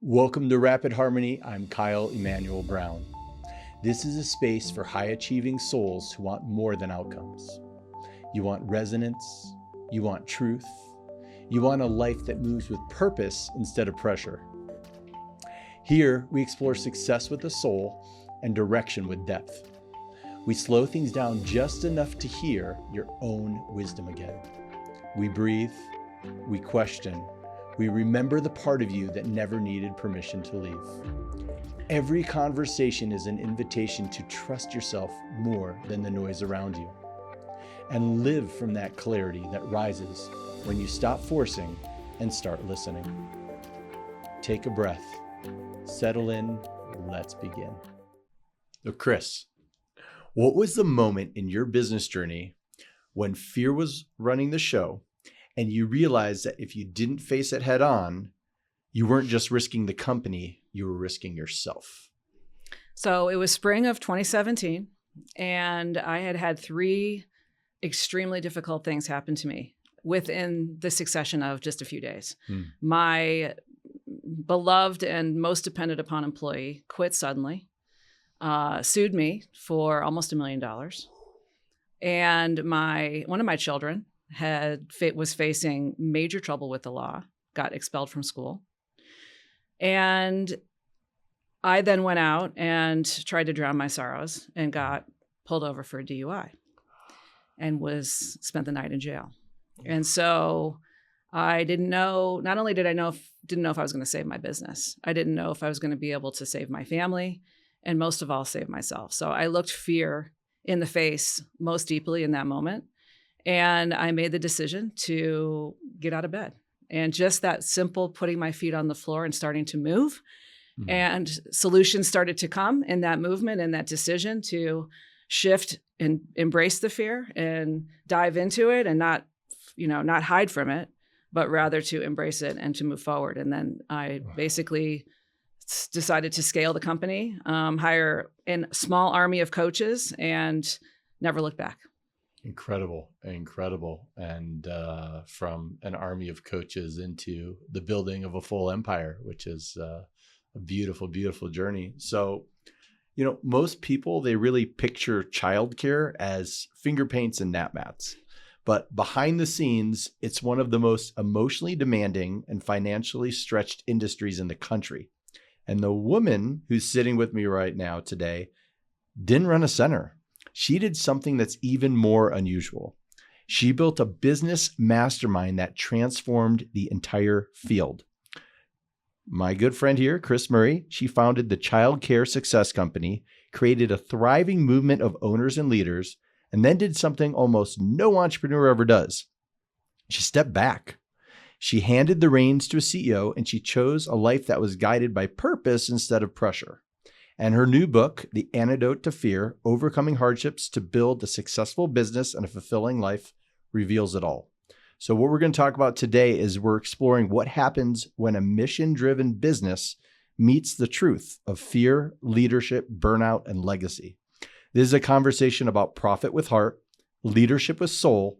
Welcome to Rapid Harmony. I'm Kyle Emmanuel Brown. This is a space for high-achieving souls who want more than outcomes. You want resonance, you want truth, you want a life that moves with purpose instead of pressure. Here, we explore success with the soul and direction with depth. We slow things down just enough to hear your own wisdom again. We breathe, we question, we remember the part of you that never needed permission to leave. Every conversation is an invitation to trust yourself more than the noise around you, and live from that clarity that rises when you stop forcing and start listening. Take a breath, settle in, let's begin. So Kris, what was the moment in your business journey when fear was running the show and you realized that if you didn't face it head on, you weren't just risking the company, you were risking yourself? So it was spring of 2017, and I had had three extremely difficult things happen to me within the succession of just a few days. My beloved and most dependent upon employee quit suddenly, sued me for almost $1 million. And one of my children was facing major trouble with the law, got expelled from school. And I then went out and tried to drown my sorrows and got pulled over for a DUI and spent the night in jail. And so I didn't know, not only didn't know if I was going to save my business, I didn't know if I was going to be able to save my family, and most of all, save myself. So I looked fear in the face most deeply in that moment. And I made the decision to get out of bed. And just that simple putting my feet on the floor and starting to move. And solutions started to come in that movement and that decision to shift and embrace the fear and dive into it and not hide from it, but rather to embrace it and to move forward. And then I basically decided to scale the company, hire a small army of coaches, and never look back. Incredible. And from an army of coaches into the building of a full empire, which is a beautiful, beautiful journey. So, most people, they really picture childcare as finger paints and nap mats. But behind the scenes, it's one of the most emotionally demanding and financially stretched industries in the country. And the woman who's sitting with me right now today didn't run a center. She did something that's even more unusual. She built a business mastermind that transformed the entire field. My good friend here, Kris Murray, she founded the Child Care Success Company, created a thriving movement of owners and leaders, and then did something almost no entrepreneur ever does. She stepped back. She handed the reins to a CEO, and she chose a life that was guided by purpose instead of pressure. And her new book, The Antidote to Fear, Overcoming Hardships to Build a Successful Business and a Fulfilling Life, reveals it all. So what we're going to talk about today is we're exploring what happens when a mission-driven business meets the truth of fear, leadership, burnout, and legacy. This is a conversation about profit with heart, leadership with soul,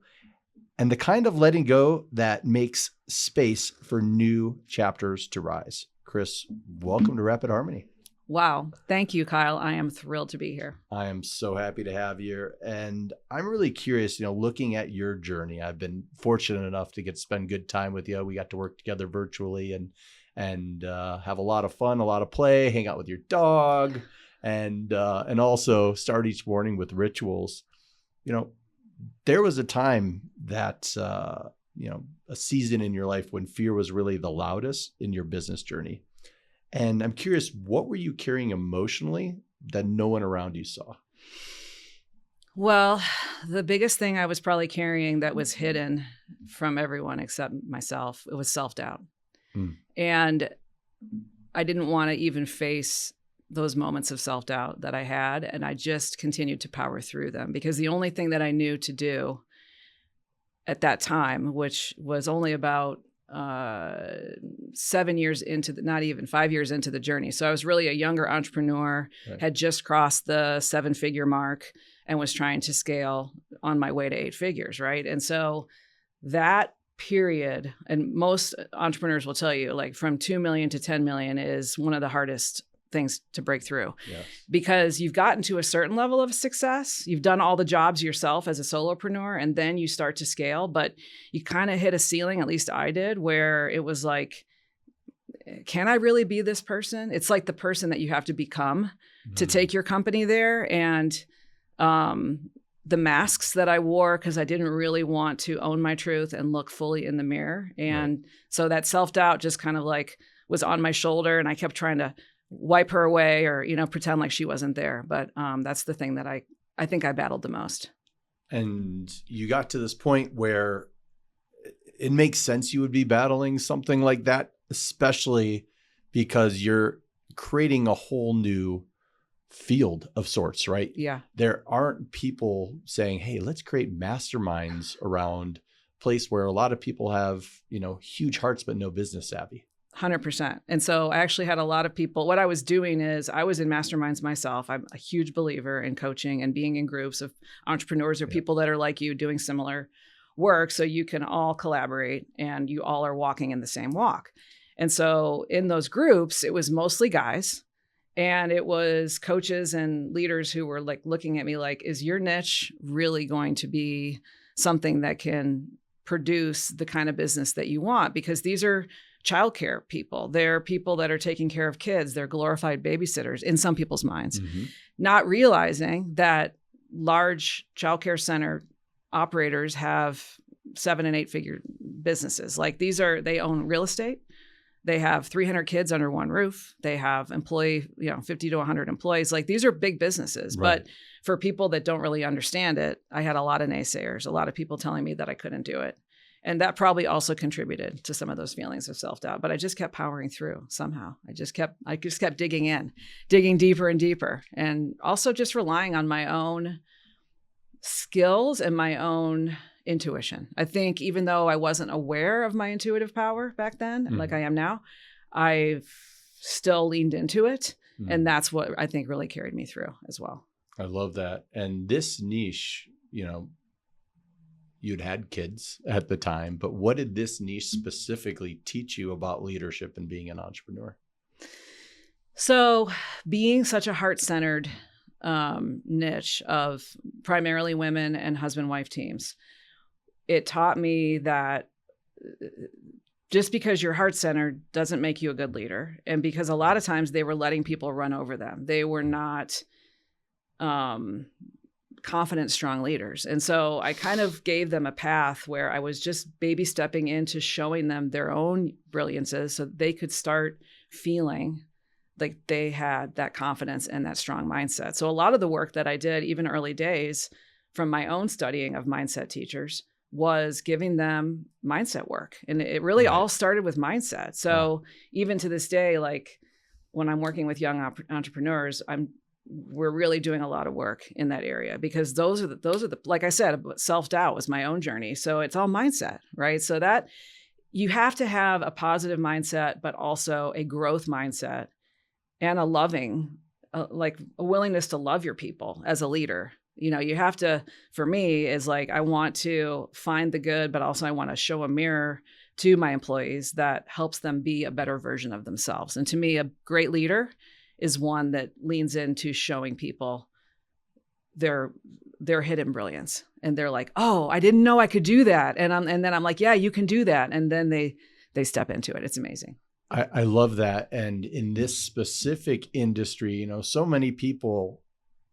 and the kind of letting go that makes space for new chapters to rise. Kris, welcome to Rapid Harmony. Wow. Thank you, Kyle. I am thrilled to be here. I am so happy to have you. And I'm really curious, looking at your journey. I've been fortunate enough to get to spend good time with you. We got to work together virtually and have a lot of fun, a lot of play, hang out with your dog, and also start each morning with rituals. There was a time that, a season in your life when fear was really the loudest in your business journey. And I'm curious, what were you carrying emotionally that no one around you saw? Well, the biggest thing I was probably carrying that was hidden from everyone except myself, it was self-doubt. And I didn't want to even face those moments of self-doubt that I had. And I just continued to power through them because the only thing that I knew to do at that time, which was only about 7 years into not even 5 years into the journey. So I was really a younger entrepreneur, right. Had just crossed the 7-figure mark and was trying to scale on my way to 8 figures. Right. And so that period, and most entrepreneurs will tell you, like from 2 million to 10 million is one of the hardest things to break through. Yes. Because you've gotten to a certain level of success. You've done all the jobs yourself as a solopreneur, and then you start to scale, but you kind of hit a ceiling, at least I did, where it was like, can I really be this person? It's like the person that you have to become to take your company there. And the masks that I wore, because I didn't really want to own my truth and look fully in the mirror. And so that self-doubt just kind of like was on my shoulder, and I kept trying to wipe her away or, pretend like she wasn't there. But that's the thing that I think I battled the most. And you got to this point where it makes sense you would be battling something like that, especially because you're creating a whole new field of sorts, right? Yeah. There aren't people saying, hey, let's create masterminds around a place where a lot of people have, huge hearts, but no business savvy. 100%. And so I actually had a lot of people. What I was doing is I was in masterminds myself. I'm a huge believer in coaching and being in groups of entrepreneurs or people that are like you doing similar work, so you can all collaborate and you all are walking in the same walk. And so in those groups, it was mostly guys. And it was coaches and leaders who were like looking at me like, is your niche really going to be something that can produce the kind of business that you want? Because these are childcare people. They're people that are taking care of kids. They're glorified babysitters in some people's minds, not realizing that large childcare center operators have 7 and 8 figure businesses. Like they own real estate. They have 300 kids under one roof. They have 50 to 100 employees. Like these are big businesses. Right. But for people that don't really understand it, I had a lot of naysayers, a lot of people telling me that I couldn't do it. And that probably also contributed to some of those feelings of self-doubt. But I just kept powering through somehow. I just kept digging deeper and deeper. And also just relying on my own skills and my own intuition. I think even though I wasn't aware of my intuitive power back then, like I am now, I've still leaned into it. And that's what I think really carried me through as well. I love that. And this niche, you'd had kids at the time, but what did this niche specifically teach you about leadership and being an entrepreneur? So being such a heart-centered niche of primarily women and husband-wife teams, it taught me that just because you're heart-centered doesn't make you a good leader. And because a lot of times they were letting people run over them. They were not confident, strong leaders. And so I kind of gave them a path where I was just baby stepping into showing them their own brilliances so they could start feeling like they had that confidence and that strong mindset. So a lot of the work that I did, even early days, from my own studying of mindset teachers, was giving them mindset work. And it really all started with mindset. So even to this day, like when I'm working with young entrepreneurs, we're really doing a lot of work in that area, because those are the, like I said, self-doubt was my own journey. So it's all mindset, right? So that you have to have a positive mindset, but also a growth mindset and a loving, like a willingness to love your people as a leader. You have to, for me, is like, I want to find the good, but also I want to show a mirror to my employees that helps them be a better version of themselves. And to me, a great leader is one that leans into showing people their hidden brilliance. And they're like, oh, I didn't know I could do that. And then I'm like, yeah, you can do that. And then they step into it. It's amazing. I love that. And in this specific industry, so many people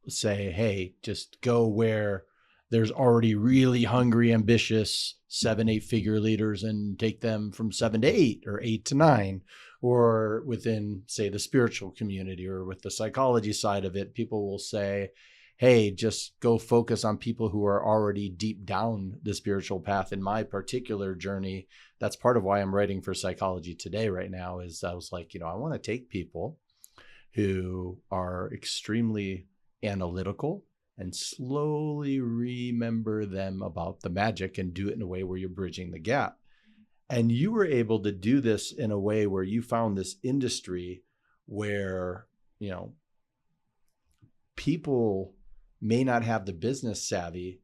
say, hey, just go where there's already really hungry, ambitious 7, 8 figure leaders and take them from 7 to 8 or 8 to 9, or within, say, the spiritual community or with the psychology side of it, people will say, hey, just go focus on people who are already deep down the spiritual path. In my particular journey, that's part of why I'm writing for Psychology Today right now, is I was like, I want to take people who are extremely analytical and slowly remember them about the magic and do it in a way where you're bridging the gap. And you were able to do this in a way where you found this industry where, people may not have the business savvy,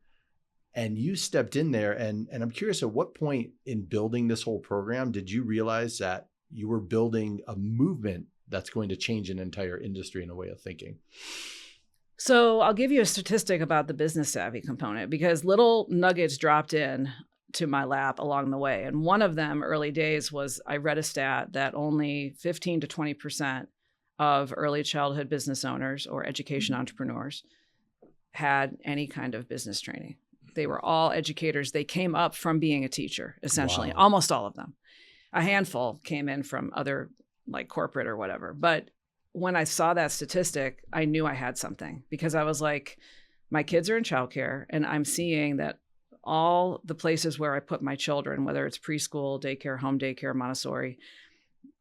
And you stepped in there, and I'm curious, at what point in building this whole program did you realize that you were building a movement that's going to change an entire industry and a way of thinking? So I'll give you a statistic about the business savvy component, because little nuggets dropped in to my lap along the way. And one of them, early days, was I read a stat that only 15 to 20% of early childhood business owners or education entrepreneurs had any kind of business training. They were all educators. They came up from being a teacher, essentially. Wow. Almost all of them. A handful came in from other, like corporate or whatever. But when I saw that statistic, I knew I had something, because I was like, my kids are in childcare, and I'm seeing that all the places where I put my children, whether it's preschool, daycare, home daycare, Montessori,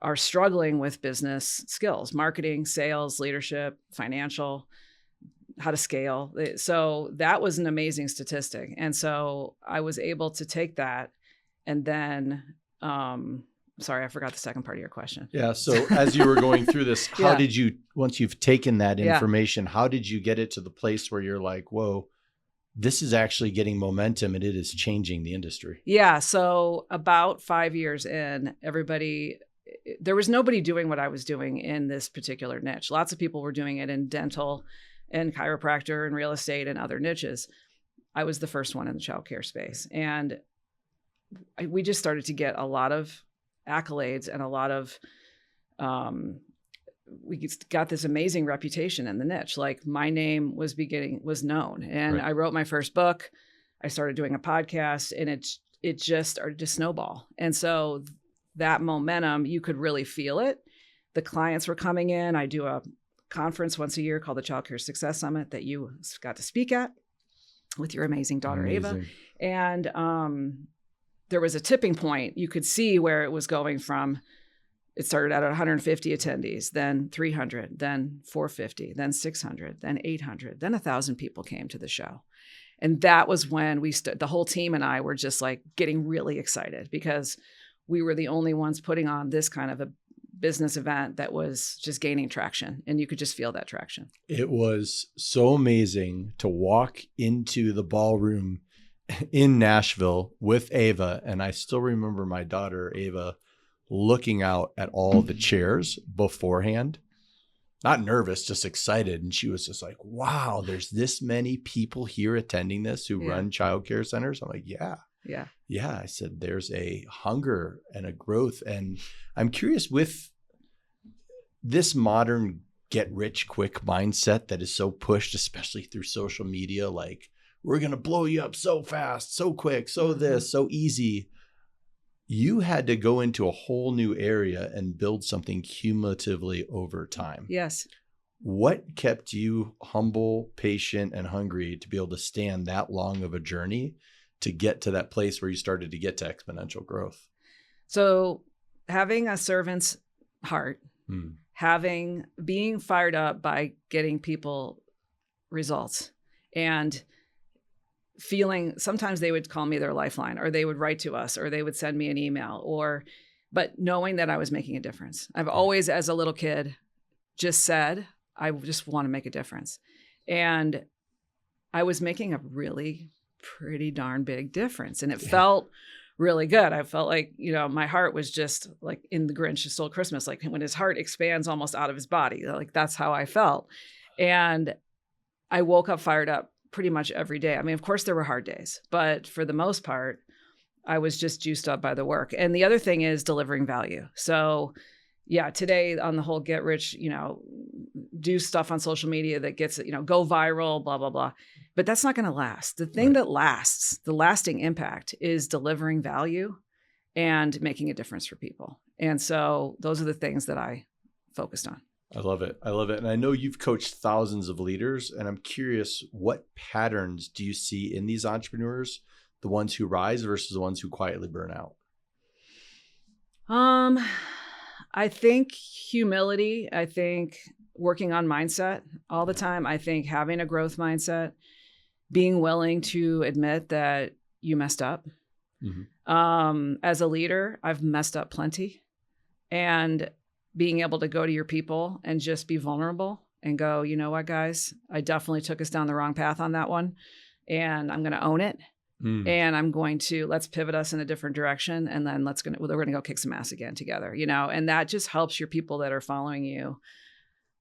are struggling with business skills, marketing, sales, leadership, financial, how to scale. So that was an amazing statistic. And so I was able to take that, and then, sorry, I forgot the second part of your question. Yeah. So as you were going through this, how did you, once you've taken that information, how did you get it to the place where you're like, whoa, this is actually getting momentum and it is changing the industry? Yeah. So about 5 years in, there was nobody doing what I was doing in this particular niche. Lots of people were doing it in dental and chiropractor and real estate and other niches. I was the first one in the childcare space. And we just started to get a lot of accolades and a lot of, we got this amazing reputation in the niche. Like, my name was known, and I wrote my first book. I started doing a podcast, and it just started to snowball. And so that momentum, you could really feel it. The clients were coming in. I do a conference once a year called the Childcare Success Summit that you got to speak at with your amazing daughter, Ava. And there was a tipping point. You could see where it was going from. It started out at 150 attendees, then 300, then 450, then 600, then 800, then 1,000 people came to the show. And that was when the whole team and I were just like getting really excited, because we were the only ones putting on this kind of a business event that was just gaining traction, and you could just feel that traction. It was so amazing to walk into the ballroom in Nashville with Ava. And I still remember my daughter, Ava, looking out at all the chairs beforehand, not nervous, just excited. And she was just like, wow, there's this many people here attending this who run childcare centers. I'm like, yeah. I said, there's a hunger and a growth. And I'm curious, with this modern get rich quick mindset that is so pushed, especially through social media, like, we're going to blow you up so fast, so quick, so this, so easy. You had to go into a whole new area and build something cumulatively over time. Yes. What kept you humble, patient, and hungry to be able to stand that long of a journey to get to that place where you started to get to exponential growth? So having a servant's heart, being fired up by getting people results, and feeling, sometimes they would call me their lifeline, or they would write to us, or they would send me an email, but knowing that I was making a difference. I've always, as a little kid, just said, I just want to make a difference. And I was making a really pretty darn big difference. And it felt really good. I felt like, my heart was just like in The Grinch Who Stole Christmas, like when his heart expands almost out of his body. Like, that's how I felt. And I woke up fired up pretty much every day. I mean, of course there were hard days, but for the most part, I was just juiced up by the work. And the other thing is delivering value. So today on the whole get rich, do stuff on social media that gets, go viral, blah, blah, blah. But that's not going to last. The thing that lasts, the lasting impact, is delivering value and making a difference for people. And so those are the things that I focused on. I love it. And I know you've coached thousands of leaders, and I'm curious, what patterns do you see in these entrepreneurs, the ones who rise versus the ones who quietly burn out? I think humility. I think working on mindset all the time. I think having a growth mindset, being willing to admit that you messed up. As a leader, I've messed up plenty, and being able to go to your people and just be vulnerable and go, you know what, guys, I definitely took us down the wrong path on that one, and I'm going to own it. and I'm going to, let's pivot us in a different direction. And then we're going to go kick some ass again together, and that just helps your people that are following you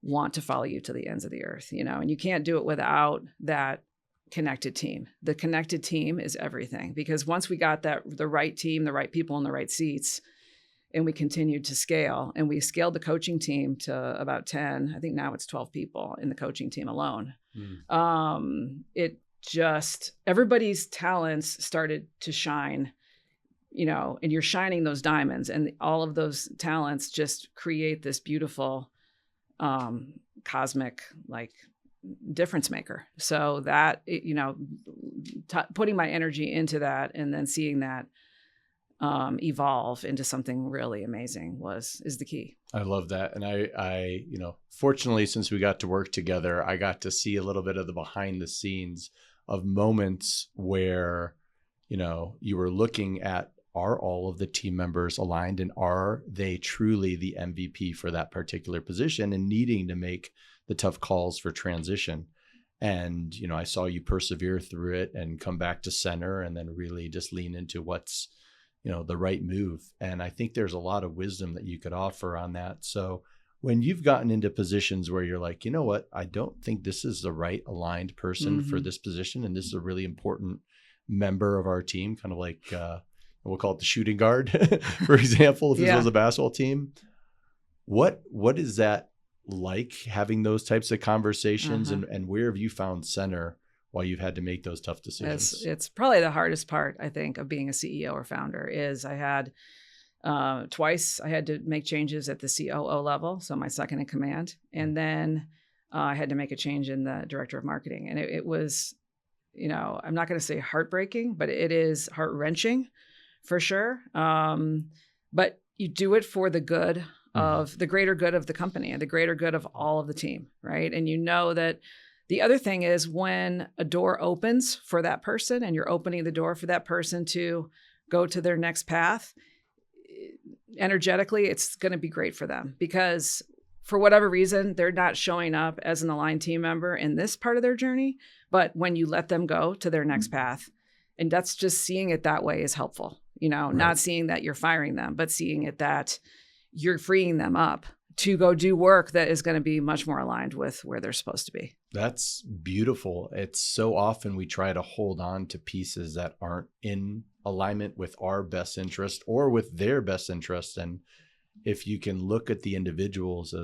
want to follow you to the ends of the earth, and you can't do it without that connected team. The connected team is everything, because once we got the right team, the right people in the right seats, and we continued to scale, and we scaled the coaching team to about 10. I think now it's 12 people in the coaching team alone. It just, everybody's talents started to shine, and you're shining those diamonds, and all of those talents just create this beautiful cosmic difference maker. So that, putting my energy into that and then seeing that evolve into something really amazing is the key. I love that. And I, fortunately, since we got to work together, I got to see a little bit of the behind the scenes of moments where, you were looking at, are all of the team members aligned, and are they truly the MVP for that particular position, and needing to make the tough calls for transition. And, I saw you persevere through it and come back to center, and then really just lean into what's, the right move. And I think there's a lot of wisdom that you could offer on that. So when you've gotten into positions where you're like, you know what, I don't think this is the right aligned person for this position, and this is a really important member of our team, kind of like, we'll call it the shooting guard, for example, if this was a basketball team. What is that like, having those types of conversations, and where have you found center while you've had to make those tough decisions? It's probably the hardest part, I think, of being a CEO or founder is I had twice I had to make changes at the COO level, so my second in command. And then I had to make a change in the director of marketing. And it was, I'm not going to say heartbreaking, but it is heart-wrenching for sure. But you do it for the good of the greater good of the company and the greater good of all of the team, right? And that the other thing is, when a door opens for that person and you're opening the door for that person to go to their next path, energetically, it's going to be great for them, because for whatever reason, they're not showing up as an aligned team member in this part of their journey. But when you let them go to their next path, and that's just seeing it that way is helpful, not seeing that you're firing them, but seeing it that you're freeing them up to go do work that is going to be much more aligned with where they're supposed to be. That's beautiful. It's so often we try to hold on to pieces that aren't in alignment with our best interest or with their best interest. And if you can look at the individuals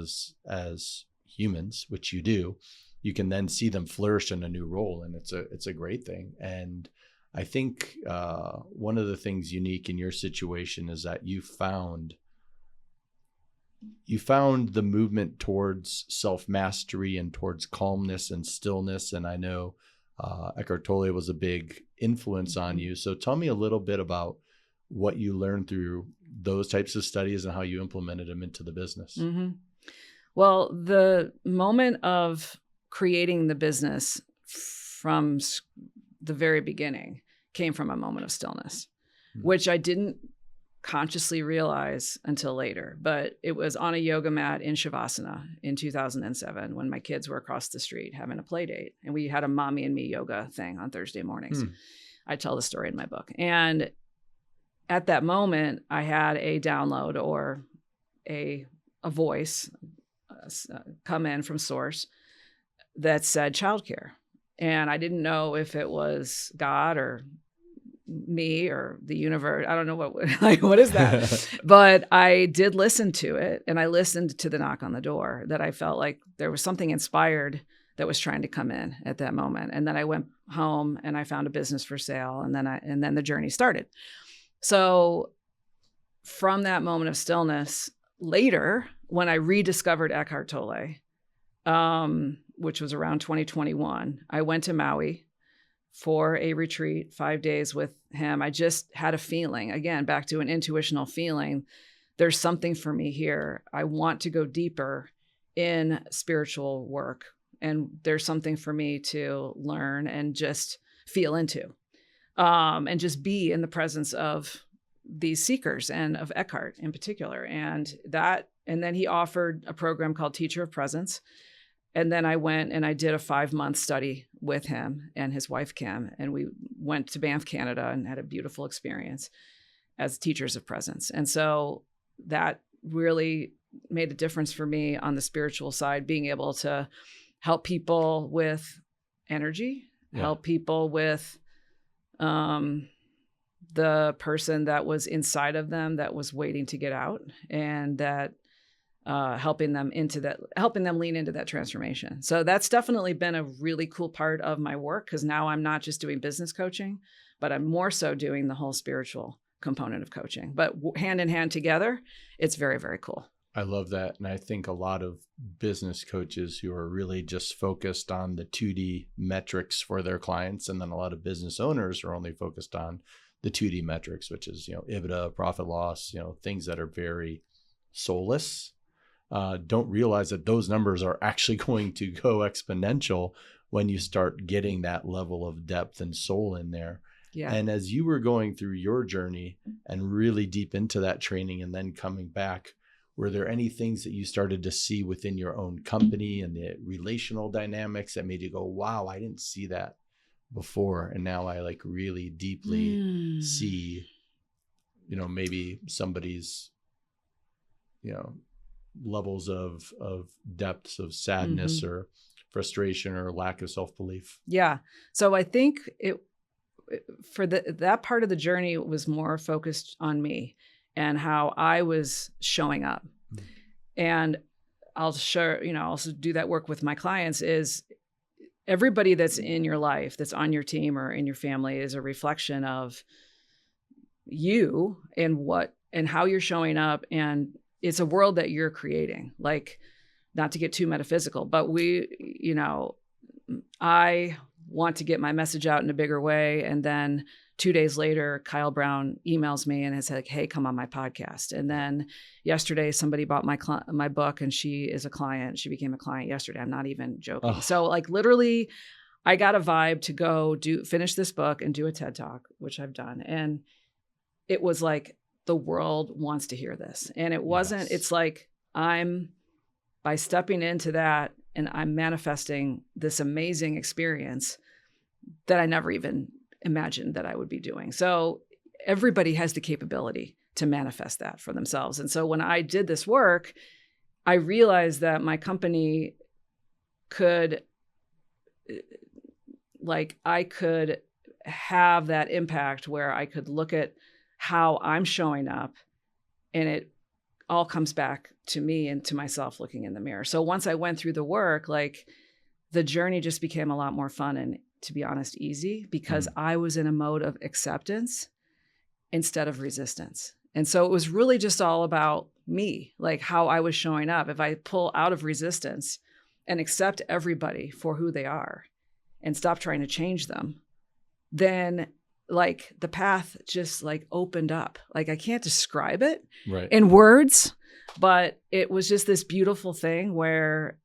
as humans, which you do, you can then see them flourish in a new role. And it's a great thing. And I think one of the things unique in your situation is that you found the movement towards self-mastery and towards calmness and stillness. And I know Eckhart Tolle was a big influence on you. So tell me a little bit about what you learned through those types of studies and how you implemented them into the business. Well, the moment of creating the business from the very beginning came from a moment of stillness, which I didn't consciously realize until later, but it was on a yoga mat in Shavasana in 2007 when my kids were across the street having a play date, and we had a mommy and me yoga thing on Thursday mornings. I tell the story in my book. And at that moment, I had a download or a voice come in from source that said childcare. And I didn't know if it was God or me or the universe. I don't know what is that? But I did listen to it, and I listened to the knock on the door that I felt like there was something inspired that was trying to come in at that moment. And then I went home and I found a business for sale, and then the journey started. So from that moment of stillness, later, when I rediscovered Eckhart Tolle, which was around 2021, I went to Maui for a retreat, 5 days with him. I just had a feeling, again, back to an intuitional feeling. There's something for me here. I want to go deeper in spiritual work. And there's something for me to learn and just feel into, and just be in the presence of these seekers and of Eckhart in particular. And then he offered a program called Teacher of Presence. And then I went and I did a 5-month study with him and his wife, Kim. And we went to Banff, Canada, and had a beautiful experience as teachers of presence. And so that really made a difference for me on the spiritual side, being able to help people with energy, help people with the person that was inside of them that was waiting to get out, and that helping them lean into that transformation. So that's definitely been a really cool part of my work, because now I'm not just doing business coaching, but I'm more so doing the whole spiritual component of coaching. But hand in hand together, it's very, very cool. I love that. And I think a lot of business coaches who are really just focused on the 2D metrics for their clients, and then a lot of business owners are only focused on the 2D metrics, which is, EBITDA, profit loss, things that are very soulless, don't realize that those numbers are actually going to go exponential when you start getting that level of depth and soul in there. Yeah. And as you were going through your journey and really deep into that training and then coming back, were there any things that you started to see within your own company and the relational dynamics that made you go, wow, I didn't see that before, and now I really deeply see, maybe somebody's, levels of depths of sadness or frustration or lack of self-belief? Yeah. So I think for that part of the journey was more focused on me and how I was showing up. And I'll share, also do that work with my clients, is everybody that's in your life, that's on your team or in your family, is a reflection of you and how you're showing up. And it's a world that you're creating. Not to get too metaphysical, but I want to get my message out in a bigger way. And then 2 days later, Kyle Brown emails me and has hey, come on my podcast. And then yesterday, somebody bought my book, and she is a client. She became a client yesterday. I'm not even joking. Oh. So literally, I got a vibe to go finish this book and do a TED Talk, which I've done. And it was the world wants to hear this. And it wasn't, it's by stepping into that, and I'm manifesting this amazing experience that I never even imagined that I would be doing. So everybody has the capability to manifest that for themselves. And so when I did this work, I realized that my company could, I could have that impact where I could look at how I'm showing up, and it all comes back to me and to myself looking in the mirror. So once I went through the work, the journey just became a lot more fun and, to be honest, easy, because I was in a mode of acceptance instead of resistance. And so it was really just all about me, how I was showing up. If I pull out of resistance and accept everybody for who they are and stop trying to change them, then the path just opened up. I can't describe it in words, but it was just this beautiful thing where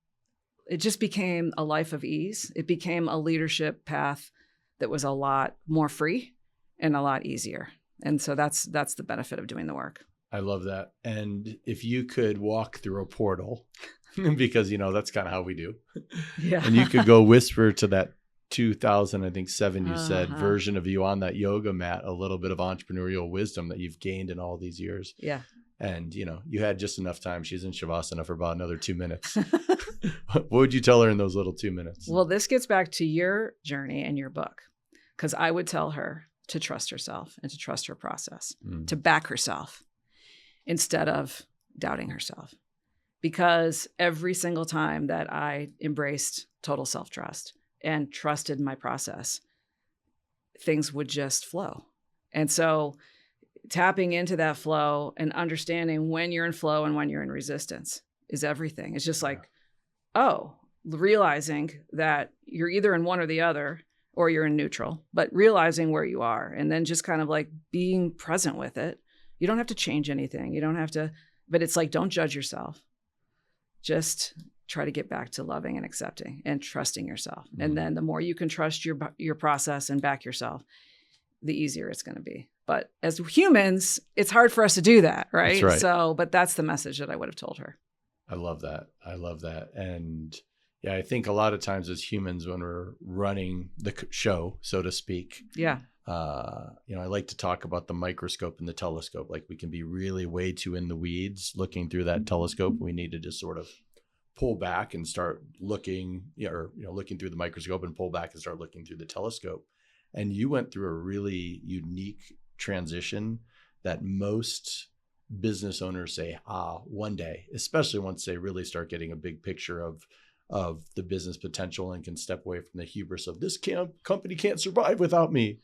it just became a life of ease. It became a leadership path that was a lot more free and a lot easier. And so that's the benefit of doing the work. I love that. And if you could walk through a portal, because, that's kind of how we do. Yeah. And you could go whisper to that 2007, you said, version of you on that yoga mat, a little bit of entrepreneurial wisdom that you've gained in all these years. Yeah. And, you had just enough time. She's in Shavasana for about another 2 minutes. What would you tell her in those little 2 minutes? Well, this gets back to your journey and your book, because I would tell her to trust herself and to trust her process, to back herself instead of doubting herself. Because every single time that I embraced total self-trust and trusted my process, things would just flow. And so tapping into that flow and understanding when you're in flow and when you're in resistance is everything. It's just realizing that you're either in one or the other, or you're in neutral, but realizing where you are, and then just kind of being present with it. You don't have to change anything. You don't have to, but it's don't judge yourself. Just try to get back to loving and accepting and trusting yourself. And then the more you can trust your process and back yourself, the easier it's going to be. But as humans, it's hard for us to do that, right? That's right. So, but that's the message that I would have told her. I love that. And, Yeah, I think a lot of times as humans, when we're running the show, so to speak, Yeah. I like to talk about the microscope and the telescope. Like we can be really way too in the weeds looking through that telescope. We need to just sort of pull back and start looking, looking through the microscope and pull back and start looking through the telescope. And you went through a really unique transition that most business owners say, one day, especially once they really start getting a big picture of the business potential and can step away from the hubris of this company can't survive without me.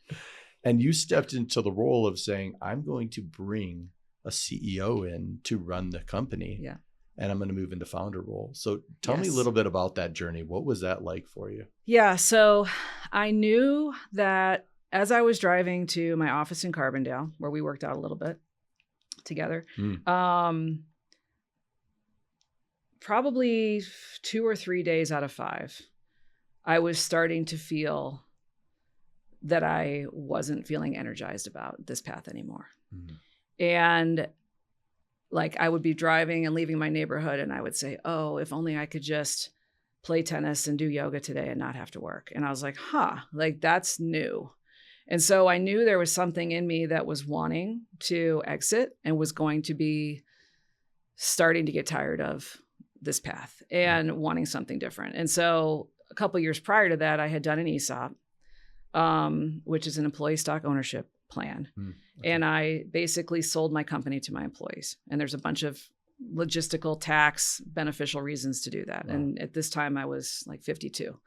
And you stepped into the role of saying, I'm going to bring a CEO in to run the company. Yeah. And I'm going to move into founder role. So tell me a little bit about that journey. What was that like for you? Yeah. So I knew that as I was driving to my office in Carbondale, where we worked out a little bit together, probably 2 or 3 days out of 5, I was starting to feel that I wasn't feeling energized about this path anymore. And like I would be driving and leaving my neighborhood and I would say, oh, if only I could just play tennis and do yoga today and not have to work. And I was like, like that's new. And so I knew there was something in me that was wanting to exit and was going to be starting to get tired of this path and wanting something different. And so a couple of years prior to that, I had done an ESOP, which is an employee stock ownership plan. Okay. And I basically sold my company to my employees. And there's a bunch of logistical, tax, beneficial reasons to do that. Wow. And at this time I was like 52.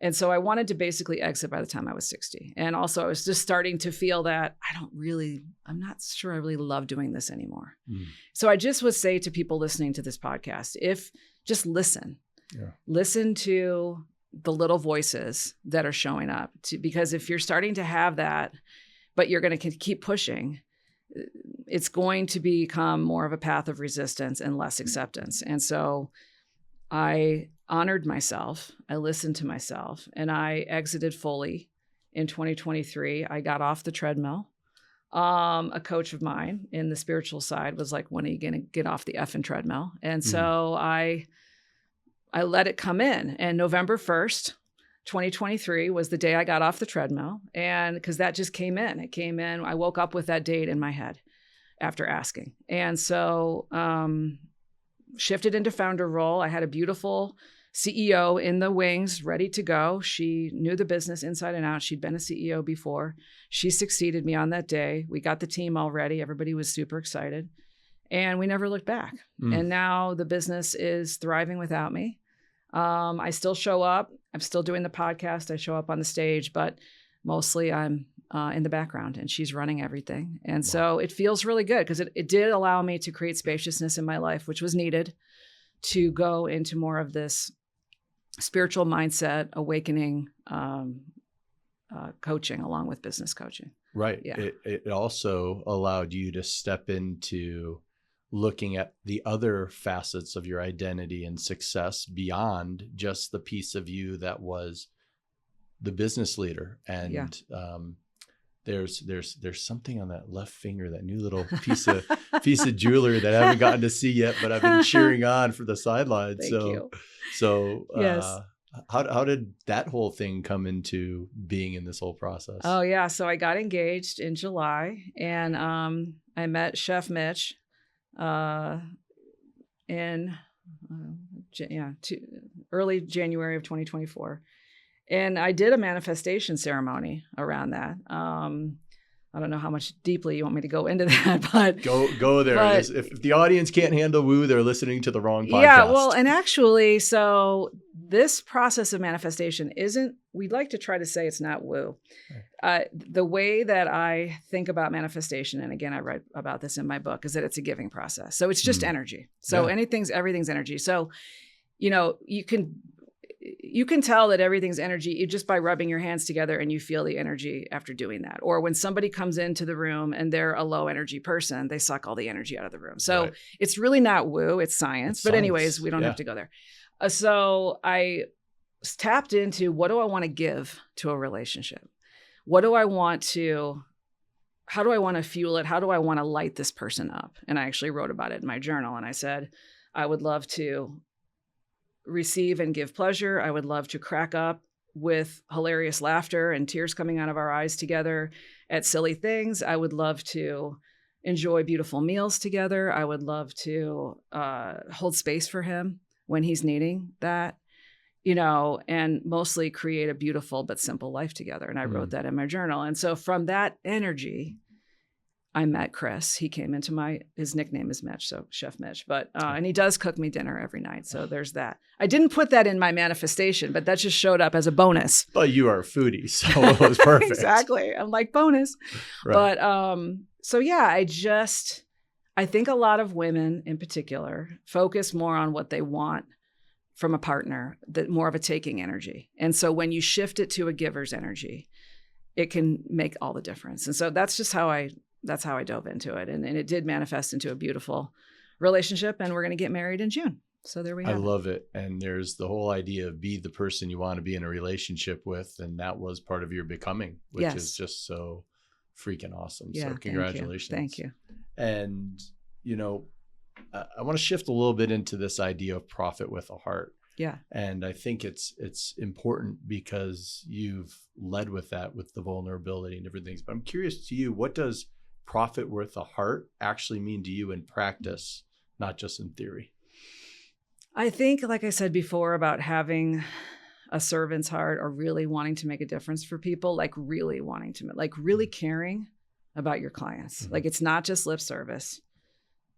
And so I wanted to basically exit by the time I was 60. And also I was just starting to feel that I'm not sure I really love doing this anymore. So I just would say to people listening to this podcast, just listen, listen to the little voices that are showing up because if you're starting to have that, but you're going to keep pushing, it's going to become more of a path of resistance and less acceptance. And so I honored myself, I listened to myself, and I exited fully in 2023. I got off the treadmill. A coach of mine in the spiritual side was like, when are you going to get off the effing treadmill? And so I let it come in. And November 1st, 2023 was the day I got off the treadmill. And because that just came in. It came in. I woke up with that date in my head after asking. And so shifted into founder role. I had a beautiful CEO in the wings, ready to go. She knew the business inside and out. She'd been a CEO before. She succeeded me on that day. We got the team all ready. Everybody was super excited. And we never looked back. And now the business is thriving without me. I still show up. I'm still doing the podcast. I show up on the stage, but mostly I'm in the background and she's running everything. And so it feels really good because it did allow me to create spaciousness in my life, which was needed to go into more of this spiritual mindset, awakening, coaching along with business coaching. Right. Yeah. It also allowed you to step into looking at the other facets of your identity and success beyond just the piece of you that was the business leader. And there's something on that left finger, that new little piece of jewelry that I haven't gotten to see yet, but I've been cheering on for the sidelines. Thank you. So yes. How did that whole thing come into being in this whole process? Oh yeah. So I got engaged in July and I met Chef Mitch in early January of 2024. And I did a manifestation ceremony around that. I don't know how much deeply you want me to go into that, but go there. But, if the audience can't handle woo, they're listening to the wrong podcast. Yeah, well, and actually, so this process of manifestation we'd like to try to say it's not woo. The way that I think about manifestation, and again, I write about this in my book, is that it's a giving process. So it's just energy. So everything's energy. So, you can tell that everything's energy just by rubbing your hands together and you feel the energy after doing that. Or when somebody comes into the room and they're a low energy person, they suck all the energy out of the room. So It's really not woo, it's science. But anyways, we don't have to go there. So I tapped into, what do I want to give to a relationship? How do I want to fuel it? How do I want to light this person up? And I actually wrote about it in my journal. And I said, I would love to receive and give pleasure. I would love to crack up with hilarious laughter and tears coming out of our eyes together at silly things. I would love to enjoy beautiful meals together. I would love to hold space for him when he's needing that, and mostly create a beautiful but simple life together. And I wrote that in my journal. And so from that energy, I met Kris. He came into his nickname is Mitch, so Chef Mitch, but, and he does cook me dinner every night. So there's that. I didn't put that in my manifestation, but that just showed up as a bonus. But you are a foodie, so it was perfect. Exactly. I'm like bonus. Right. But, so yeah, I think a lot of women in particular focus more on what they want from a partner, that more of a taking energy. And so when you shift it to a giver's energy, it can make all the difference. And so that's how I dove into it. And it did manifest into a beautiful relationship, and we're going to get married in June. So there we have it. I love it. And there's the whole idea of be the person you want to be in a relationship with. And that was part of your becoming, which is just so freaking awesome. Yeah, so congratulations. Thank you. And, I want to shift a little bit into this idea of profit with a heart. Yeah. And I think it's important because you've led with that, with the vulnerability and different things. But I'm curious to you, what does profit with a heart actually mean to you in practice, not just in theory? I think, like I said before, about having a servant's heart or really wanting to make a difference for people, like really wanting to, like really caring about your clients. Mm-hmm. Like it's not just lip service.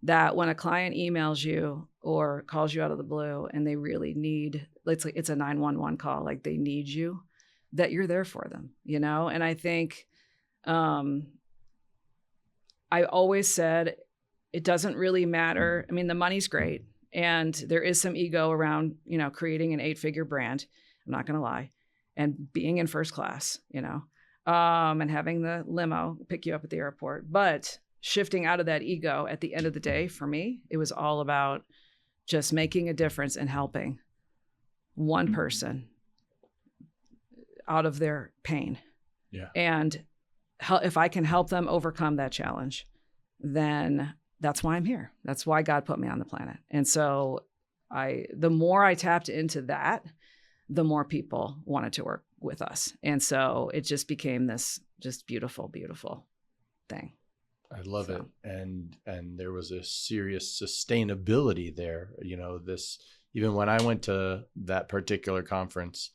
That when a client emails you or calls you out of the blue and they really need, it's a 911 call, like they need you, that you're there for them, And I think I always said it doesn't really matter. I mean, the money's great, and there is some ego around, creating an 8-figure brand. I'm not going to lie, and being in first class, and having the limo pick you up at the airport, but shifting out of that ego at the end of the day, for me, it was all about just making a difference and helping one person out of their pain. Yeah. And if I can help them overcome that challenge, then that's why I'm here. That's why God put me on the planet. And so the more I tapped into that, the more people wanted to work with us. And so it just became this just beautiful, beautiful thing. I love it. And there was a serious sustainability there. This, even when I went to that particular conference,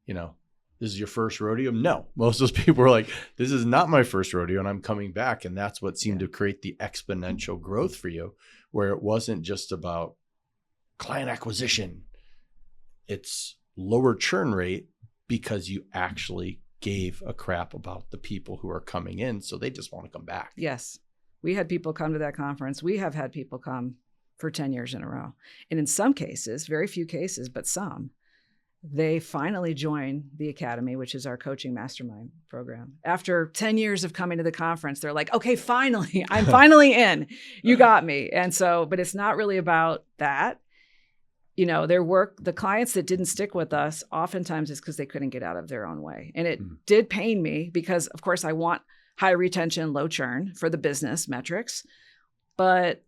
this is your first rodeo? No, most of those people were like, this is not my first rodeo and I'm coming back. And that's what seemed to create the exponential growth for you, where it wasn't just about client acquisition. It's lower churn rate because you actually gave a crap about the people who are coming in. So they just want to come back. Yes. We had people come to that conference. We have had people come for 10 years in a row. And in some cases, very few cases, but some, they finally join the Academy, which is our coaching mastermind program. After 10 years of coming to the conference, they're like, okay, finally, I'm finally in. You got me. And so, but it's not really about that. The clients that didn't stick with us, oftentimes it's because they couldn't get out of their own way. And it did pain me because, of course, I want high retention, low churn for the business metrics. But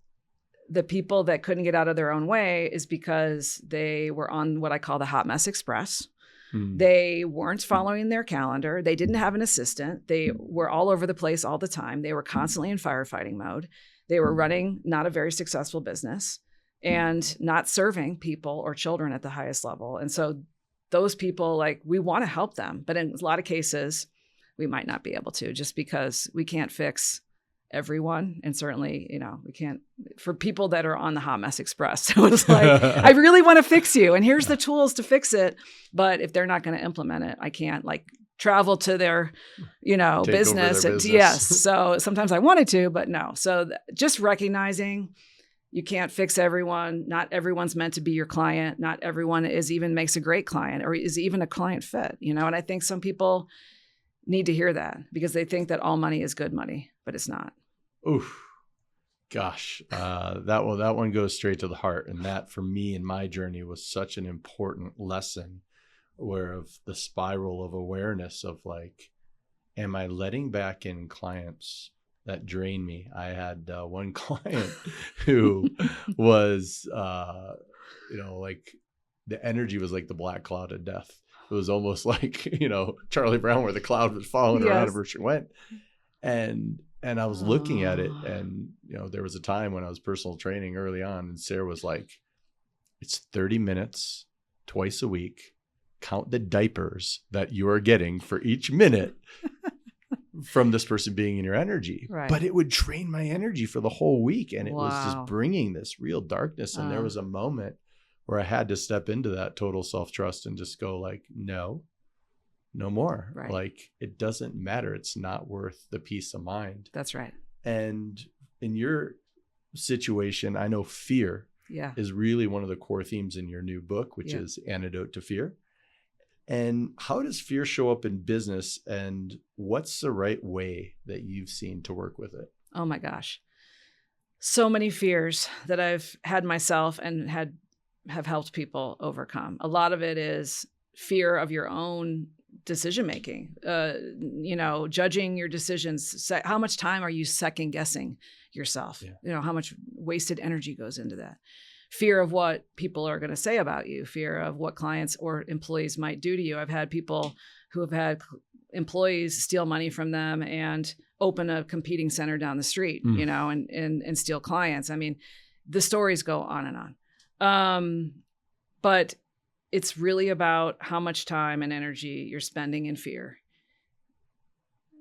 the people that couldn't get out of their own way is because they were on what I call the hot mess express. They weren't following their calendar. They didn't have an assistant. They were all over the place all the time. They were constantly in firefighting mode. They were running not a very successful business and not serving people or children at the highest level. And so those people, we want to help them. But in a lot of cases, we might not be able to, just because we can't fix everyone. And certainly, we can't, for people that are on the hot mess express. So it's like, I really want to fix you. And here's the tools to fix it. But if they're not going to implement it, I can't travel to their, business. Yes. So sometimes I wanted to, but no. So just recognizing you can't fix everyone. Not everyone's meant to be your client. Not everyone makes a great client or is even a client fit, and I think some people need to hear that because they think that all money is good money, but it's not. Oof. Gosh, that one goes straight to the heart. And that for me in my journey was such an important lesson of the spiral of awareness of am I letting back in clients that drain me? I had one client who was, the energy was like the black cloud of death. It was almost like, Charlie Brown, where the cloud was following her out where she went. And I was looking at it, and, there was a time when I was personal training early on, and Sarah was like, it's 30 minutes twice a week. Count the diapers that you are getting for each minute from this person being in your energy. Right. But it would drain my energy for the whole week. And it was just bringing this real darkness. And there was a moment where I had to step into that total self-trust and just go like, no more. Right. Like, it doesn't matter. It's not worth the peace of mind. That's right. And in your situation, I know fear is really one of the core themes in your new book, which is Antidote to Fear. And how does fear show up in business, and what's the right way that you've seen to work with it? Oh my gosh. So many fears that I've had myself and have helped people overcome. A lot of it is fear of your own decision-making, judging your decisions. How much time are you second guessing yourself? Yeah. How much wasted energy goes into that. Fear of what people are going to say about you, fear of what clients or employees might do to you. I've had people who have had employees steal money from them and open a competing center down the street, and steal clients. I mean, the stories go on and on. But it's really about how much time and energy you're spending in fear,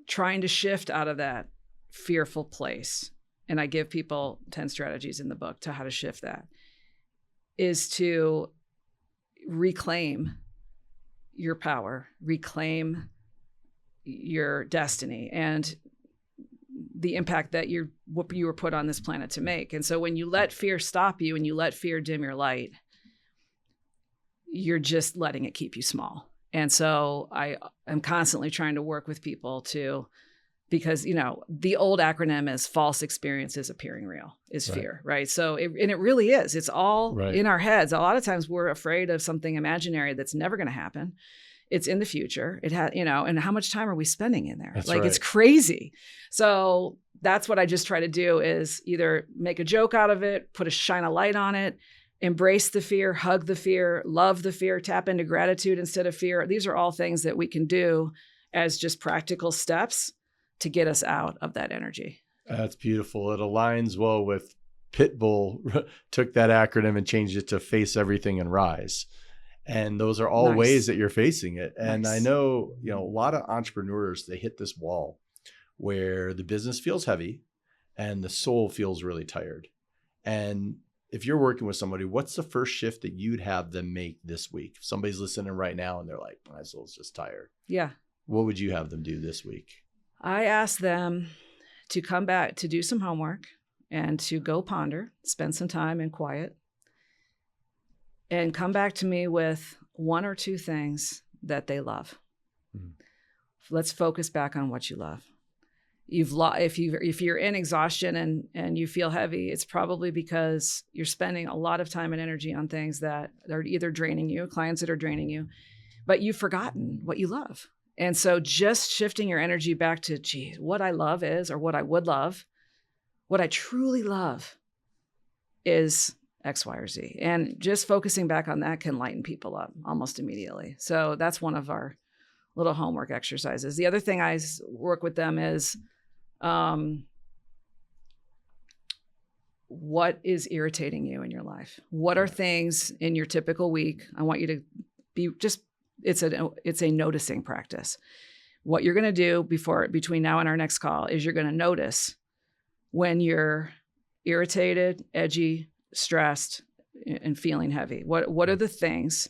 trying to shift out of that fearful place. And I give people 10 strategies in the book to how to shift that, is to reclaim your power, reclaim your destiny, and the impact that what you were put on this planet to make. And so when you let fear stop you and you let fear dim your light, you're just letting it keep you small. And so I am constantly trying to work with people because, the old acronym is false experiences appearing real is fear, right? So, it really is. It's all in our heads. A lot of times we're afraid of something imaginary that's never going to happen. It's in the future. It has, and how much time are we spending in there? It's crazy. So that's what I just try to do, is either make a joke out of it, shine a light on it, embrace the fear, hug the fear, love the fear, tap into gratitude instead of fear. These are all things that we can do as just practical steps to get us out of that energy. That's beautiful. It aligns well with Pitbull took that acronym and changed it to face everything and rise. And those are all ways that you're facing it. And I know, a lot of entrepreneurs, they hit this wall where the business feels heavy and the soul feels really tired. And if you're working with somebody, what's the first shift that you'd have them make this week? If somebody's listening right now and they're like, my soul's just tired. Yeah. What would you have them do this week? I asked them to come back to do some homework and to go ponder, spend some time in quiet, and come back to me with one or two things that they love. Mm-hmm. Let's focus back on what you love. If you're in exhaustion and you feel heavy, it's probably because you're spending a lot of time and energy on things that are either draining you, clients that are draining you, but you've forgotten what you love. And so just shifting your energy back to, what I love is, or what I would love, what I truly love is X, Y, or Z. And just focusing back on that can lighten people up almost immediately. So that's one of our little homework exercises. The other thing I work with them is, what is irritating you in your life? What are things in your typical week? I want you to be it's a noticing practice. What you're going to do between now and our next call is you're going to notice when you're irritated, edgy, stressed, and feeling heavy. What are the things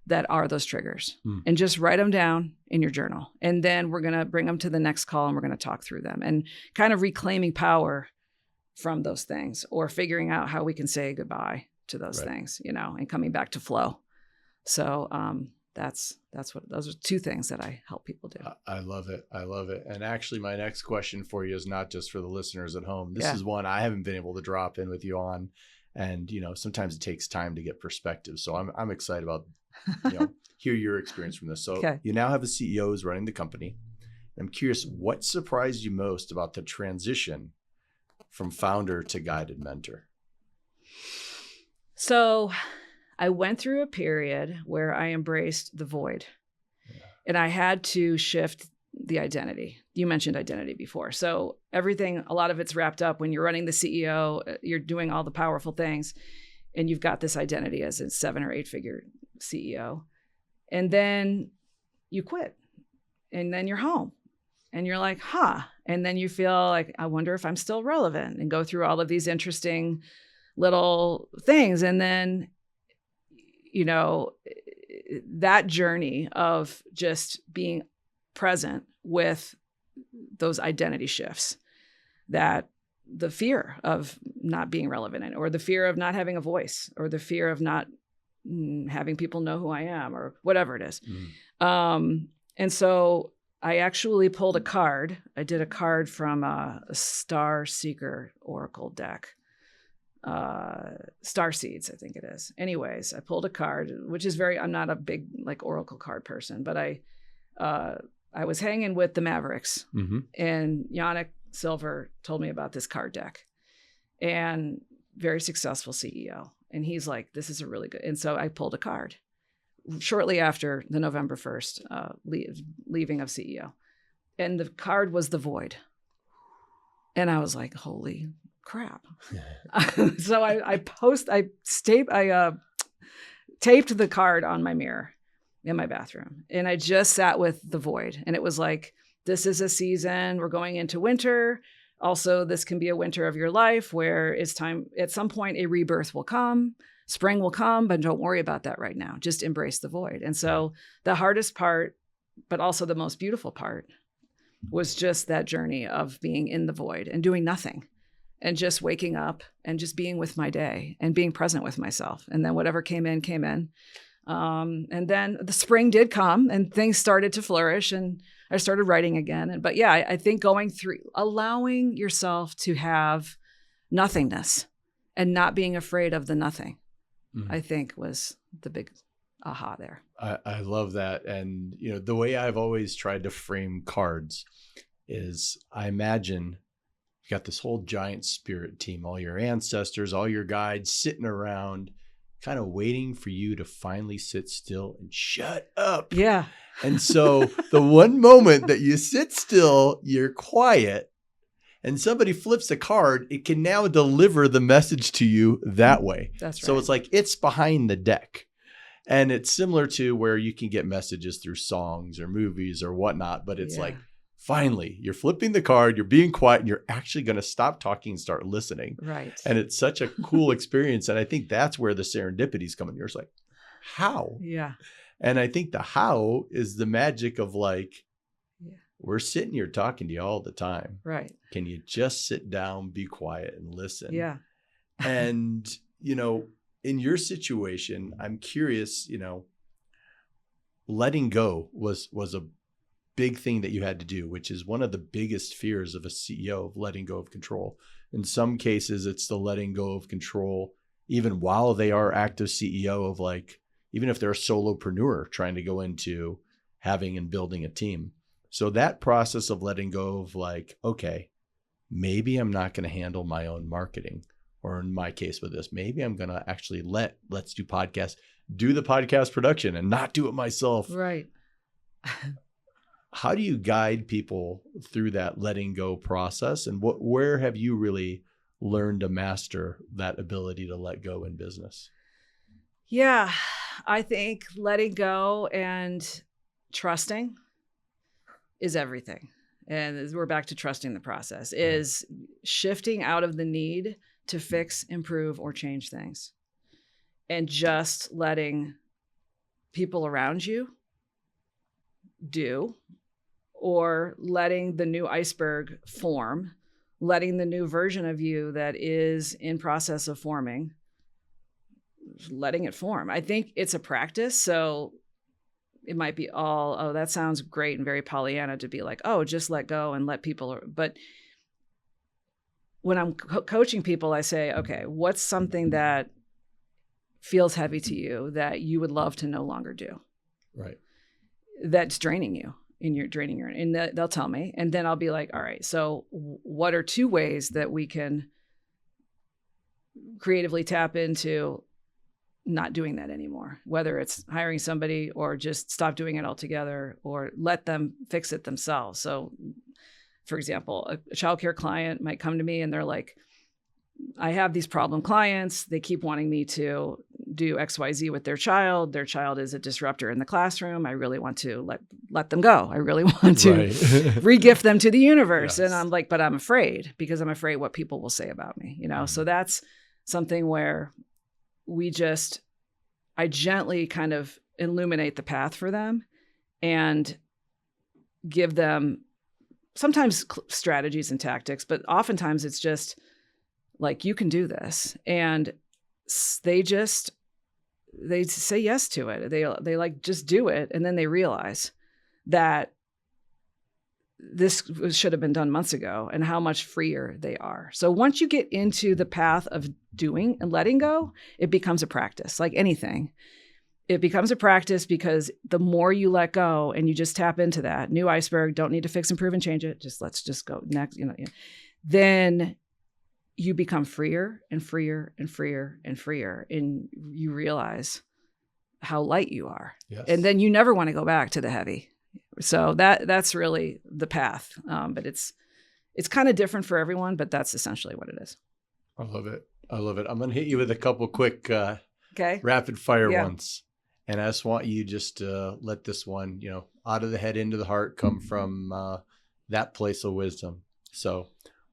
that are those triggers? And just write them down in your journal. And then we're going to bring them to the next call and we're going to talk through them and kind of reclaiming power from those things, or figuring out how we can say goodbye to those things, and coming back to flow. So, those are two things that I help people do. I love it. I love it. And actually my next question for you is not just for the listeners at home. This is one I haven't been able to drop in with you on. And, sometimes it takes time to get perspective. So I'm excited about, hear your experience from this. So you now have a CEO who's running the company. I'm curious, what surprised you most about the transition from founder to guided mentor? So I went through a period where I embraced the void, and I had to shift the identity. You mentioned identity before. So everything, a lot of it's wrapped up when you're running the CEO, you're doing all the powerful things, and you've got this identity as a 7 or 8 figure CEO. And then you quit, and then you're home, and you're like, and then you feel like, I wonder if I'm still relevant, and go through all of these interesting little things. And then, that journey of just being present with those identity shifts, that the fear of not being relevant in, or the fear of not having a voice, or the fear of not having people know who I am, or whatever it is. And so I actually pulled a card. I did a card from a Star Seeker Oracle deck. Star Seeds, I think it is. Anyways, I pulled a card, which is I'm not a big like Oracle card person, but I was hanging with the Mavericks, and Yannick Silver told me about this card deck, and very successful CEO. And he's like, this is a really good. And so I pulled a card shortly after the November 1st leaving of CEO. And the card was the void. And I was like, holy crap. So I taped the card on my mirror in my bathroom. And I just sat with the void. And it was like, this is a season, we're going into winter. Also, this can be a winter of your life where it's time, at some point, a rebirth will come, spring will come, but don't worry about that right now. Just embrace the void. And so the hardest part, but also the most beautiful part, was just that journey of being in the void and doing nothing, and just waking up and just being with my day and being present with myself. And then whatever came in, came in. And then the spring did come, and things started to flourish, and I started writing again. But yeah, I think going through, allowing yourself to have nothingness and not being afraid of the nothing, I think was the big aha there. I love that. And, the way I've always tried to frame cards is, I imagine you got this whole giant spirit team, all your ancestors, all your guides sitting around, kind of waiting for you to finally sit still and shut up. Yeah. And so the one moment that you sit still, you're quiet, and somebody flips a card, it can now deliver the message to you that way. That's right. So it's like it's behind the deck. And it's similar to where you can get messages through songs or movies or whatnot, but it's like, finally, you're flipping the card, you're being quiet, and you're actually going to stop talking and start listening. Right. And it's such a cool experience. And I think that's where the serendipities come in. You're just like, how? Yeah. And I think the how is the magic of like, we're sitting here talking to you all the time. Right. Can you just sit down, be quiet, and listen? Yeah. And, in your situation, I'm curious, letting go was a big thing that you had to do, which is one of the biggest fears of a CEO, of letting go of control. In some cases, it's the letting go of control, even while they are active CEO, of like, even if they're a solopreneur trying to go into having and building a team. So that process of letting go of like, okay, maybe I'm not going to handle my own marketing. Or in my case with this, maybe I'm going to actually let's do podcasts, do the podcast production and not do it myself. Right. How do you guide people through that letting go process? And where have you really learned to master that ability to let go in business? Yeah, I think letting go and trusting is everything. And we're back to trusting the process, is shifting out of the need to fix, improve, or change things, and just letting people around you do, or letting the new iceberg form, letting the new version of you that is in process of forming, letting it form. I think it's a practice. So it might be that sounds great and very Pollyanna to be like, just let go and let people. But when I'm coaching people, I say, okay, what's something that feels heavy to you that you would love to no longer do? Right. That's draining you. And they'll tell me. And then I'll be like, all right, so what are 2 ways that we can creatively tap into not doing that anymore, whether it's hiring somebody or just stop doing it altogether or let them fix it themselves. So, for example, a childcare client might come to me and they're like, I have these problem clients. They keep wanting me to do XYZ with their child. Their child is a disruptor in the classroom. I really want to let them go. I really want to re-gift them to the universe. Yes. And I'm like, but I'm afraid because I'm afraid what people will say about me, you know? So that's something where I gently kind of illuminate the path for them and give them sometimes strategies and tactics, but oftentimes it's just like, you can do this. And they say yes to it. They like, just do it. And then they realize that this should have been done months ago and how much freer they are. So once you get into the path of doing and letting go, it becomes a practice. Like anything, it becomes a practice because the more you let go and you just tap into that new iceberg, don't need to fix, improve, and change it. Let's just go next, then you become freer and freer and freer and freer. And you realize how light you are. Yes. And then you never want to go back to the heavy. So that's really the path. But it's kind of different for everyone, but that's essentially what it is. I love it. I'm going to hit you with a couple quick rapid fire ones. And I just want you just to let this one, out of the head into the heart, come from that place of wisdom. So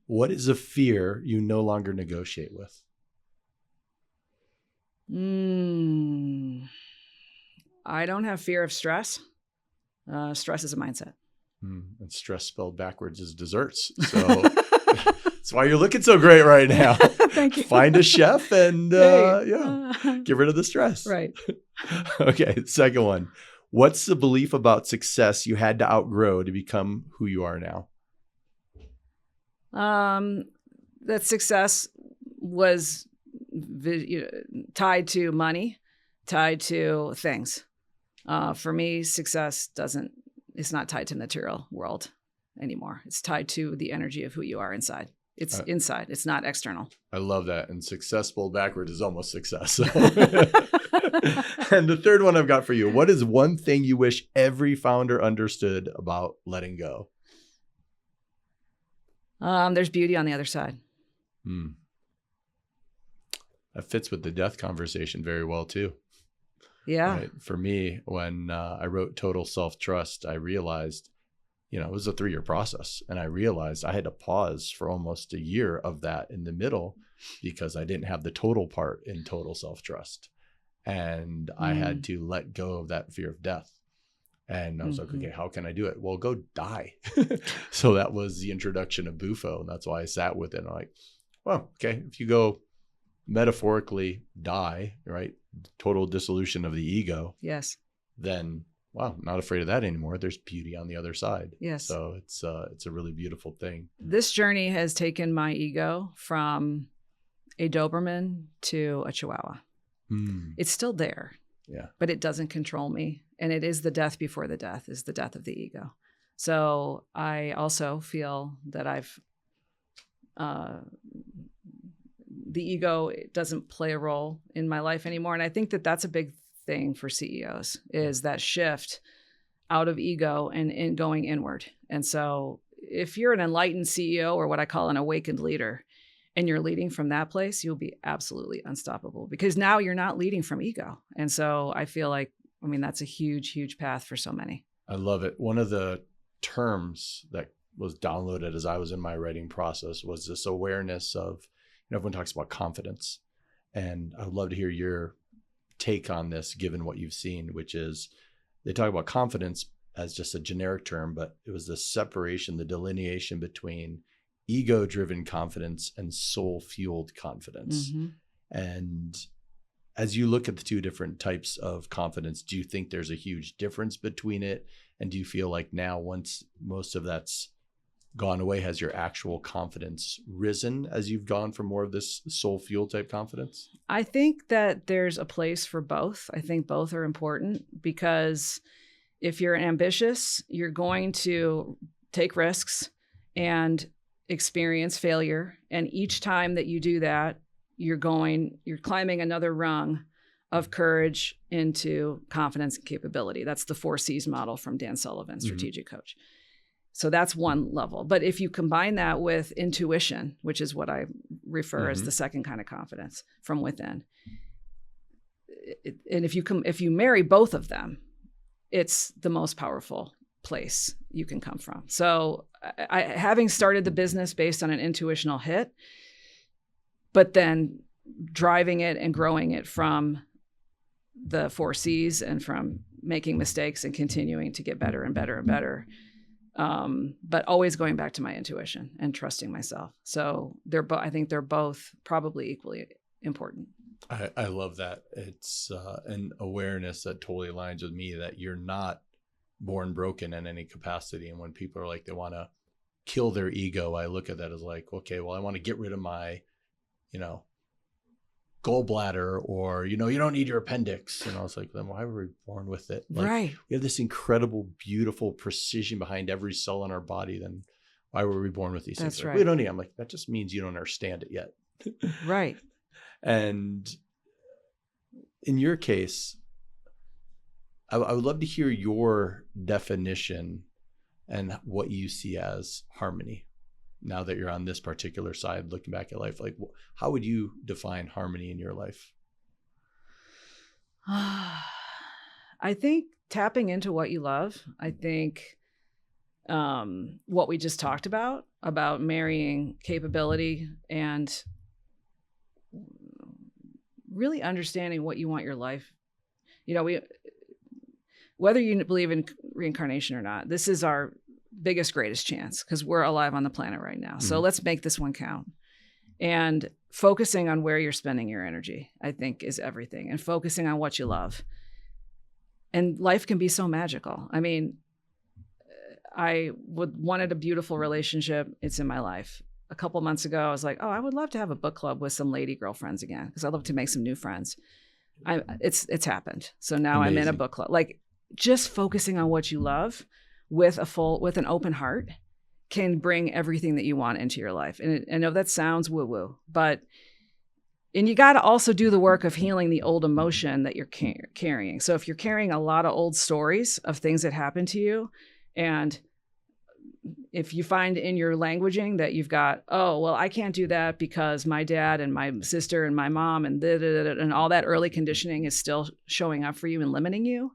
what is a fear you no longer negotiate with? I don't have fear of stress. Stress is a mindset. And stress spelled backwards is desserts. So that's why you're looking so great right now. Thank you. Find a chef and get rid of the stress. Right. Okay. Second one. What's the belief about success you had to outgrow to become who you are now? That success was tied to money, tied to things. For me, success it's not tied to the material world anymore. It's tied to the energy of who you are inside. It's inside. It's not external. I love that. And success spelled backwards is almost success. So. And the third one I've got for you. What is one thing you wish every founder understood about letting go? There's beauty on the other side. That fits with the death conversation very well too. Yeah. Right? For me, when I wrote Total Self-Trust, I realized, it was a 3-year process. And I realized I had to pause for almost a year of that in the middle because I didn't have the total part in Total Self-Trust. And I had to let go of that fear of death. And I was like, okay, how can I do it? Well, go die. So that was the introduction of Bufo. And that's why I sat with it. And I'm like, well, okay, if you go metaphorically die, right? Total dissolution of the ego. Yes. Then, wow, I'm not afraid of that anymore. There's beauty on the other side. Yes. So it's a really beautiful thing. This journey has taken my ego from a Doberman to a Chihuahua. It's still there. Yeah. But it doesn't control me. And it is the death before the death, is the death of the ego. So I also feel that the ego doesn't play a role in my life anymore. And I think that that's a big thing for CEOs, is that shift out of ego and going inward. And so if you're an enlightened CEO, or what I call an awakened leader, and you're leading from that place, you'll be absolutely unstoppable, because now you're not leading from ego. And so I feel like, that's a huge, huge path for so many. I love it. One of the terms that was downloaded as I was in my writing process was this awareness of, everyone talks about confidence. And I would love to hear your take on this, given what you've seen, which is they talk about confidence as just a generic term, but it was the separation, the delineation between ego-driven confidence and soul-fueled confidence. And as you look at the two different types of confidence, do you think there's a huge difference between it? And do you feel like now, once most of that's gone away, has your actual confidence risen as you've gone from more of this soul-fueled type confidence? I think that there's a place for both. I think both are important, because if you're ambitious, you're going to take risks and experience failure. And each time that you do that, you're climbing another rung of courage into confidence and capability. That's the 4 C's model from Dan Sullivan, strategic coach. So that's one level. But if you combine that with intuition, which is what I refer as the second kind of confidence from within, and if you marry both of them, it's the most powerful place you can come from. So I having started the business based on an intuitional hit, but then driving it and growing it from the 4 C's and from making mistakes and continuing to get better and better and better. But always going back to my intuition and trusting myself. So I think they're both probably equally important. I love that. It's an awareness that totally aligns with me, that you're not born broken in any capacity. And when people are like, they want to kill their ego, I look at that as like, okay, well, I want to get rid of my, gallbladder, or, you don't need your appendix. And I was like, then why were we born with it? Like, right. We have this incredible, beautiful precision behind every cell in our body. Then why were we born with these things? That's right. We don't need. I'm like, that just means you don't understand it yet. Right. And in your case, I would love to hear your definition and what you see as harmony. Now that you're on this particular side, looking back at life, like, how would you define harmony in your life? I think tapping into what you love. I think what we just talked about marrying capability and really understanding what you want your life. Whether you believe in reincarnation or not, this is our biggest, greatest chance because we're alive on the planet right now. So let's make this one count. And focusing on where you're spending your energy, I think, is everything. And focusing on what you love. And life can be so magical. I mean, I wanted a beautiful relationship. It's in my life. A couple months ago, I was like, oh, I would love to have a book club with some lady girlfriends again because I love to make some new friends. It's happened. So now Amazing. I'm in a book club. Like, just focusing on what you love with an open heart can bring everything that you want into your life. And I know that sounds woo-woo, and you got to also do the work of healing the old emotion that you're carrying. So if you're carrying a lot of old stories of things that happened to you, and if you find in your languaging that you've got, oh, well, I can't do that because my dad and my sister and my mom and all that early conditioning is still showing up for you and limiting you,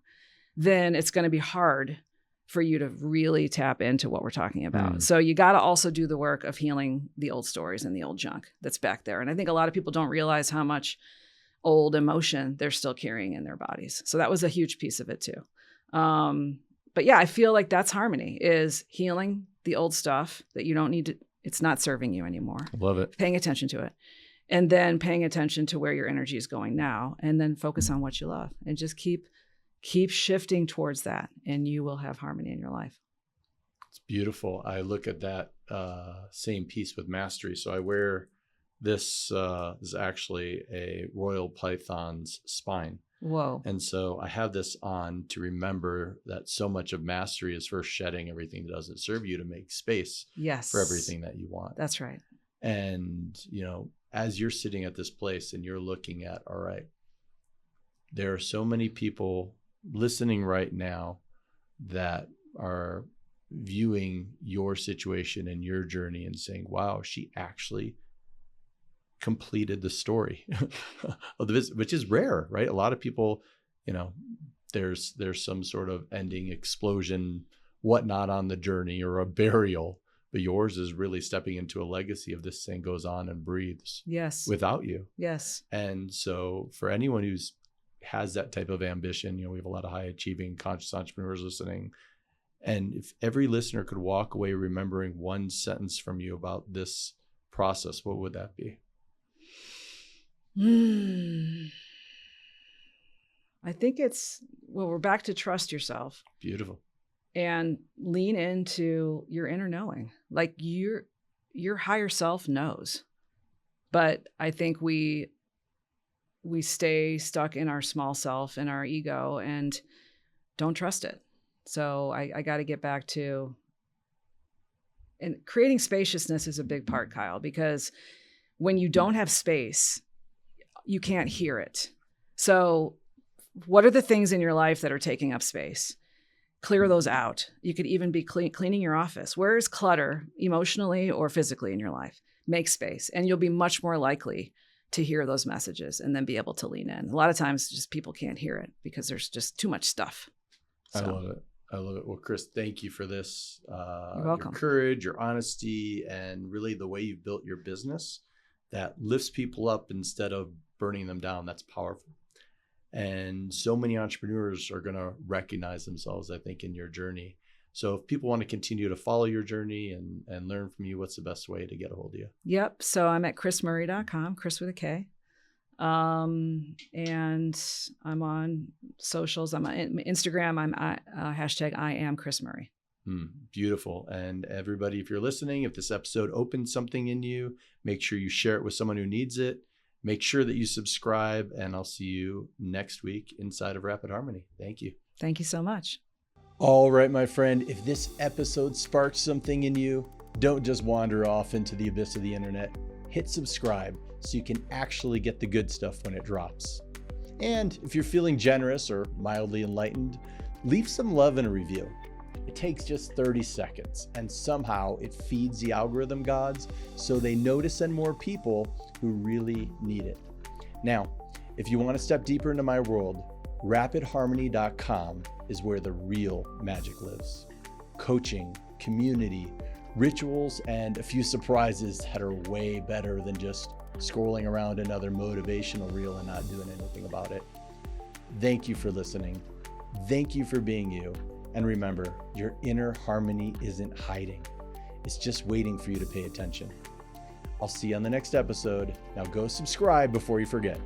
then it's going to be hard for you to really tap into what we're talking about. So you got to also do the work of healing the old stories and the old junk that's back there. And I think a lot of people don't realize how much old emotion they're still carrying in their bodies. So that was a huge piece of it too. But yeah, I feel like that's harmony, is healing the old stuff that you don't need to, it's not serving you anymore. Love it. Paying attention to it. And then paying attention to where your energy is going now, and then focus on what you love and just keep shifting towards that, and you will have harmony in your life. It's beautiful. I look at that same piece with mastery. So I wear this is actually a royal python's spine. Whoa. And so I have this on to remember that so much of mastery is first shedding everything that doesn't serve you to make space for everything that you want. That's right. And, as you're sitting at this place and you're looking at, all right, there are so many people listening right now that are viewing your situation and your journey and saying, wow, she actually completed the story of the visit, which is rare, right? A lot of people, there's some sort of ending, explosion, whatnot on the journey, or a burial, but yours is really stepping into a legacy of this thing goes on and breathes without you. Yes. And so for anyone who's has that type of ambition, we have a lot of high achieving conscious entrepreneurs listening. And if every listener could walk away remembering one sentence from you about this process, what would that be? I think we're back to trust yourself. Beautiful. And lean into your inner knowing. Like your higher self knows. But I think we stay stuck in our small self and our ego and don't trust it. So I got to get back to, and creating spaciousness is a big part, Kyle, because when you don't have space, you can't hear it. So what are the things in your life that are taking up space? Clear those out. You could even be cleaning your office. Where is clutter emotionally or physically in your life? Make space, and you'll be much more likely to hear those messages and then be able to lean in. A lot of times just people can't hear it because there's just too much stuff. So. I love it. I love it. Well, Kris, thank you for this. You're welcome. Your courage, your honesty, and really the way you've built your business that lifts people up instead of burning them down. That's powerful. And so many entrepreneurs are going to recognize themselves, I think, in your journey. So if people want to continue to follow your journey and learn from you, what's the best way to get a hold of you? Yep. So I'm at krismurray.com, Kris with a K. And I'm on socials. I'm on Instagram. I'm hashtag I am Kris Murray. Beautiful. And everybody, if you're listening, if this episode opened something in you, make sure you share it with someone who needs it. Make sure that you subscribe, and I'll see you next week inside of Rapid Harmony. Thank you. Thank you so much. All right, my friend, if this episode sparked something in you, don't just wander off into the abyss of the internet. Hit subscribe so you can actually get the good stuff when it drops. And if you're feeling generous or mildly enlightened, leave some love in a review. It takes just 30 seconds, and somehow it feeds the algorithm gods so they notice and more people who really need it. Now, if you want to step deeper into my world, rapidharmony.com is where the real magic lives. Coaching, community, rituals, and a few surprises that are way better than just scrolling around another motivational reel and not doing anything about it. Thank you for listening. Thank you for being you. And remember, your inner harmony isn't hiding. It's just waiting for you to pay attention. I'll see you on the next episode. Now go subscribe before you forget.